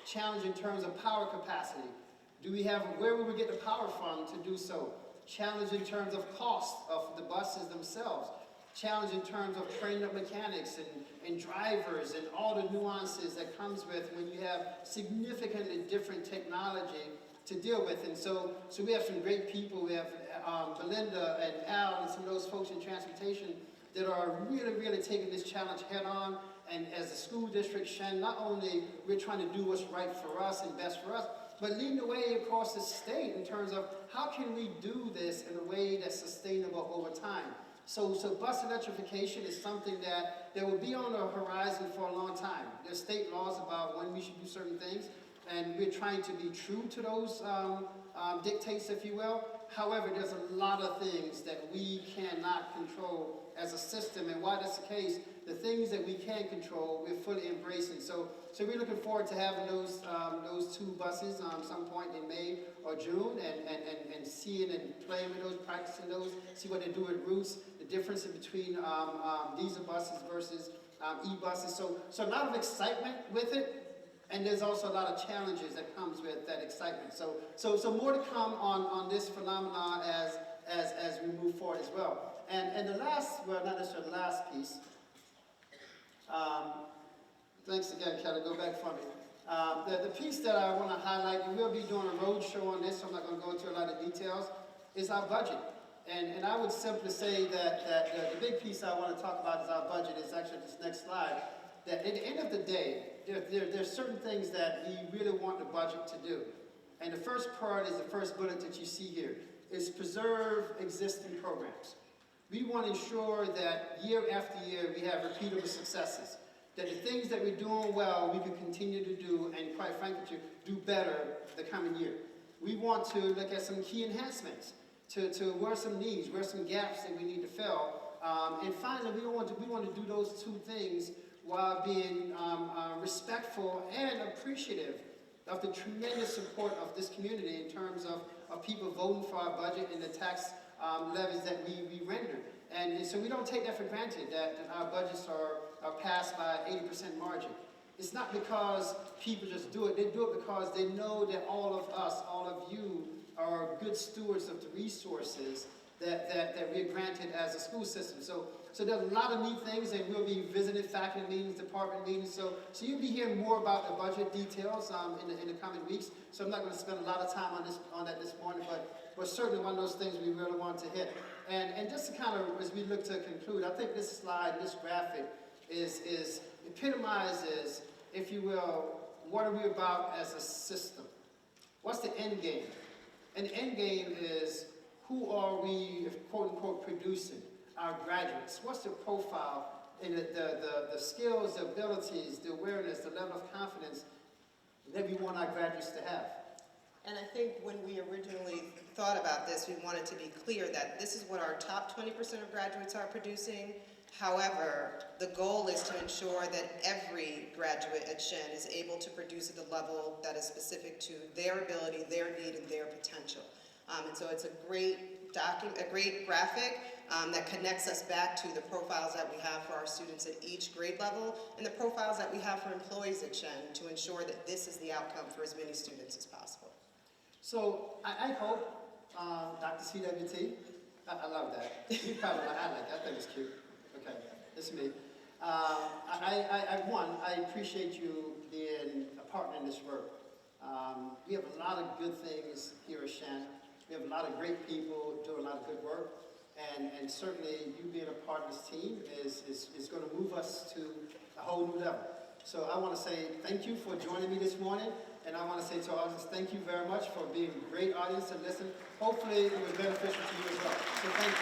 Challenge in terms of power capacity. Do we have, where will we get the power from to do so? Challenge in terms of cost of the buses themselves. Challenge in terms of training of mechanics and drivers and all the nuances that comes with when you have significantly different technology to deal with. And so we have some great people. We have Belinda and Al and some of those folks in transportation that are really, really taking this challenge head on. And as a school district, Shen, not only we're trying to do what's right for us and best for us, but leading the way across the state in terms of how can we do this in a way that's sustainable over time. So bus electrification is something that will be on the horizon for a long time. There's state laws about when we should do certain things, and we're trying to be true to those dictates, if you will. However, there's a lot of things that we cannot control as a system, and while that's the case, the things that we can control, we're fully embracing. So we're looking forward to having those 2 buses some point in May or June, and seeing and playing with those, practicing those, see what they do with routes, the difference in between diesel buses versus e-buses. So a lot of excitement with it. And there's also a lot of challenges that comes with that excitement. So more to come on this phenomenon as we move forward as well. And the last, well, not necessarily the last piece. Thanks again, Kelly. Go back for me. The piece that I want to highlight, and we'll be doing a road show on this, so I'm not going to go into a lot of details, is our budget. And I would simply say that the big piece I want to talk about is our budget. Is actually this next slide. That at the end of the day, there's certain things that we really want the budget to do. And the first part is the first bullet that you see here, is preserve existing programs. We want to ensure that year after year we have repeatable successes. That the things that we're doing well, we can continue to do, and quite frankly, to do better the coming year. We want to look at some key enhancements, to where some needs, where some gaps that we need to fill. And finally, we want to do those 2 things while being respectful and appreciative of the tremendous support of this community in terms of people voting for our budget and the tax levies that we render. And so we don't take that for granted, that our budgets are passed by 80% margin. It's not because people just do it. They do it because they know that all of us, all of you, are good stewards of the resources that we're granted as a school system. So there's a lot of neat things, and we'll be visiting faculty meetings, department meetings. So you'll be hearing more about the budget details in the coming weeks. So I'm not going to spend a lot of time on that this morning, but certainly one of those things we really want to hit. And just to kind of, as we look to conclude, I think this slide, this graphic, is epitomizes, if you will, what are we about as a system? What's the end game? And the end game is, who are we, quote unquote, producing? Our graduates. What's the profile and the skills, the abilities, the awareness, the level of confidence that we want our graduates to have? And I think when we originally thought about this, we wanted to be clear that this is what our top 20% of graduates are producing. However, the goal is to ensure that every graduate at Shen is able to produce at the level that is specific to their ability, their need, and their potential. And so it's a great graphic that connects us back to the profiles that we have for our students at each grade level and the profiles that we have for employees at Shen to ensure that this is the outcome for as many students as possible. So I hope, Dr. CWT, I love that. You probably like, I like that. I think it's cute. Okay, it's me. I appreciate you being a partner in this work. We have a lot of good things here at Shen. We have a lot of great people doing a lot of good work. And certainly you being a part of this team is going to move us to a whole new level. So I want to say thank you for joining me this morning. And I want to say to our audience, thank you very much for being a great audience to listen. Hopefully it was beneficial to you as well. So thank you.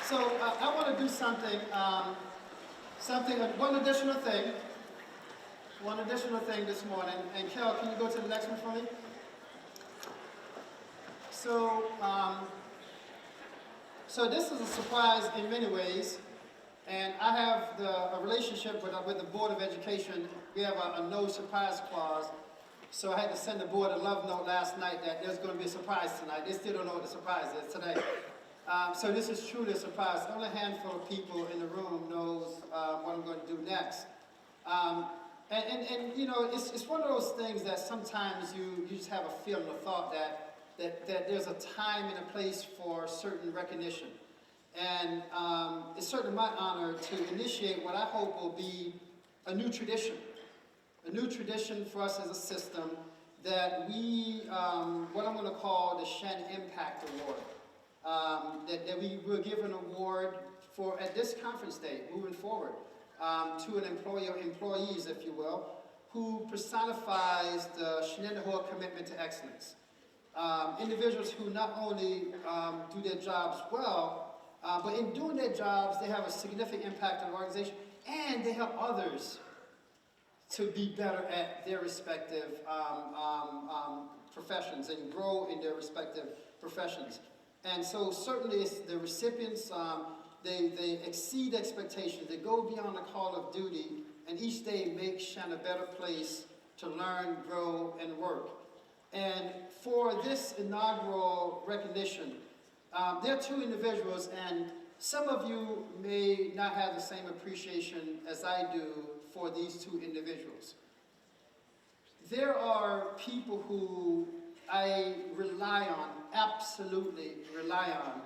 So I want to do something, one additional thing this morning. And Kel, can you go to the next one for me? So this is a surprise in many ways, and I have a relationship with the Board of Education. We have a no surprise clause, so I had to send the board a love note last night that there's going to be a surprise tonight. They still don't know what the surprise is today. So this is truly a surprise. Only a handful of people in the room knows what I'm going to do next. And you know, it's one of those things that sometimes you just have a feeling, a thought that there's a time and a place for certain recognition. And it's certainly my honor to initiate what I hope will be a new tradition for us as a system, that we, what I'm going to call the Shen Impact Award, that we will give an award for, at this conference day, moving forward, to an employee or employees, if you will, who personifies the Shenandoah commitment to excellence. Individuals who not only do their jobs well, but in doing their jobs, they have a significant impact on the organization, and they help others to be better at their respective professions and grow in their respective professions. And so certainly the recipients, they exceed expectations. They go beyond the call of duty, and each day make Shen a better place to learn, grow, and work. And for this inaugural recognition, there are two individuals, and some of you may not have the same appreciation as I do for these two individuals. There are people who I rely on, absolutely rely on,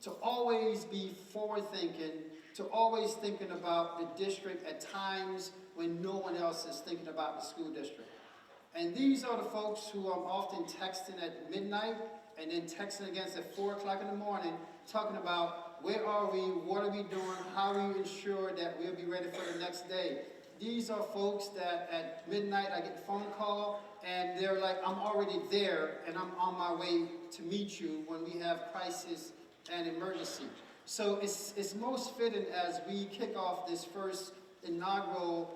to always be forward-thinking, to always thinking about the district at times when no one else is thinking about the school district. And these are the folks who I'm often texting at midnight and then texting again at 4 o'clock in the morning, talking about where are we, what are we doing, how we ensure that we'll be ready for the next day. These are folks that at midnight I get a phone call and they're like, I'm already there and I'm on my way to meet you when we have crisis and emergency. So it's most fitting as we kick off this first inaugural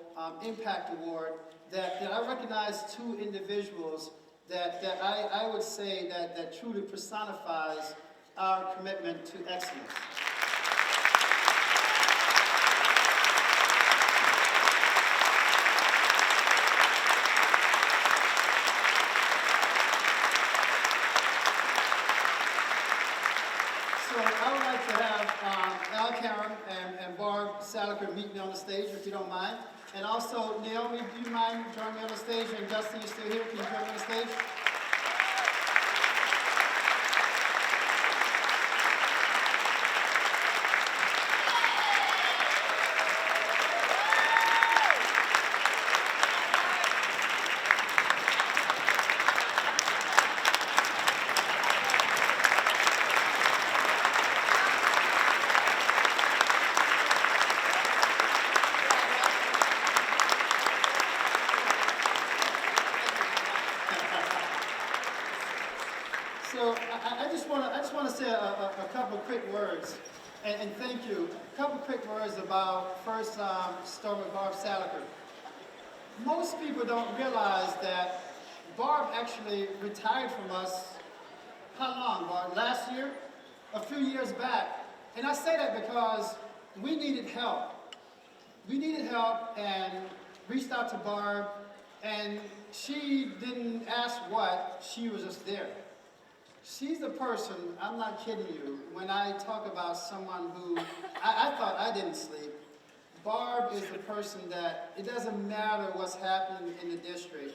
Impact Award that I recognize two individuals that I would say that truly personifies our commitment to excellence. So I would like to have Al Karam and Barb Salaker meet me on the stage, if you don't mind. And also, Naomi, do you mind joining me on the stage? And Dustin, you're still here? Can you join me on the stage? So I just want to say a couple quick words, and thank you. A couple quick words about first start with Barb Salaker. Most people don't realize that Barb actually retired from us. How long, Barb? Last year? A few years back. And I say that because we needed help. We needed help and reached out to Barb, and she didn't ask what, she was just there. She's the person, I'm not kidding you, when I talk about someone who, I thought I didn't sleep. Barb is the person that, it doesn't matter what's happening in the district.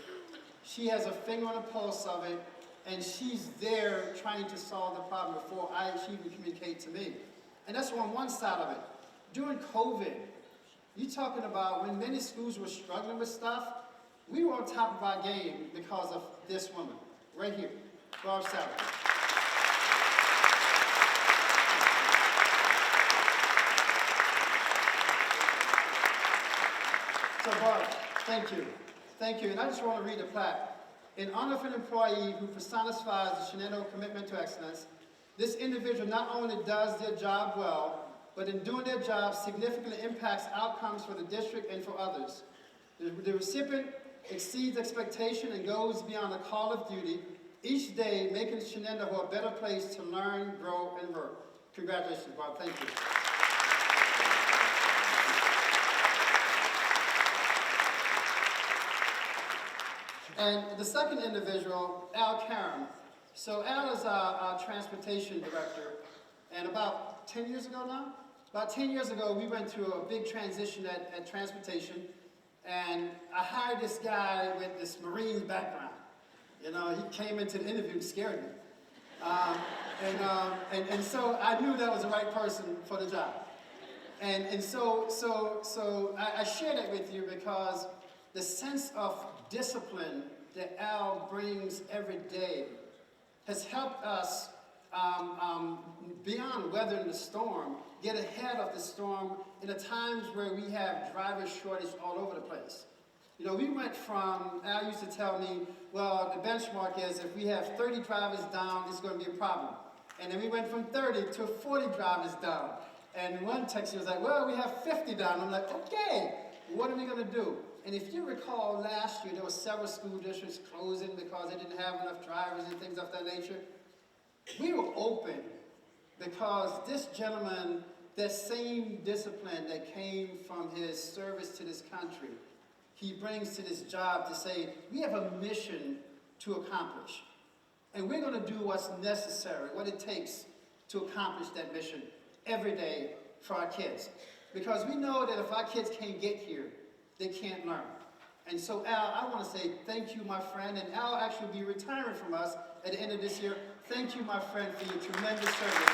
She has a finger on the pulse of it, and she's there trying to solve the problem before she even communicate to me. And that's on one side of it. During COVID, you're talking about when many schools were struggling with stuff, we were on top of our game because of this woman, right here, Barb Salaker. So Barb, thank you. Thank you. And I just want to read the plaque. In honor of an employee who personifies the Shenandoah commitment to excellence, this individual not only does their job well, but in doing their job significantly impacts outcomes for the district and for others. The recipient exceeds expectation and goes beyond the call of duty, each day making Shenandoah a better place to learn, grow, and work. Congratulations, Barb. Thank you. And the second individual, Al Karam. So Al is our transportation director, and about 10 years ago now? About 10 years ago, we went through a big transition at transportation, and I hired this guy with this Marine background. You know, he came into the interview and scared me. And so I knew that was the right person for the job. And so I share that with you because the sense of discipline that Al brings every day has helped us, beyond weathering the storm, get ahead of the storm in the times where we have driver shortage all over the place. You know, we went from, Al used to tell me, well, the benchmark is if we have 30 drivers down, it's going to be a problem. And then we went from 30 to 40 drivers down. And one texter was like, well, we have 50 down. I'm like, okay, what are we going to do? And if you recall, last year there were several school districts closing because they didn't have enough drivers and things of that nature. We were open because this gentleman, that same discipline that came from his service to this country, he brings to this job to say, we have a mission to accomplish. And we're going to do what's necessary, what it takes to accomplish that mission every day for our kids. Because we know that if our kids can't get here, they can't learn. And so Al, I want to say thank you, my friend, and Al actually will be retiring from us at the end of this year. Thank you, my friend, for your tremendous service.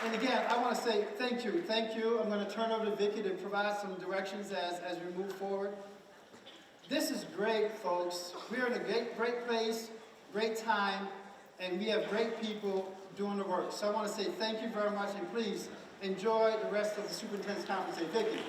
And again, I want to say thank you, thank you. I'm going to turn over to Vicki to provide some directions as we move forward. This is great, folks. We're in a great place, great time, and we have great people doing the work. So I want to say thank you very much, and please enjoy the rest of the superintendent's conference. Vicki.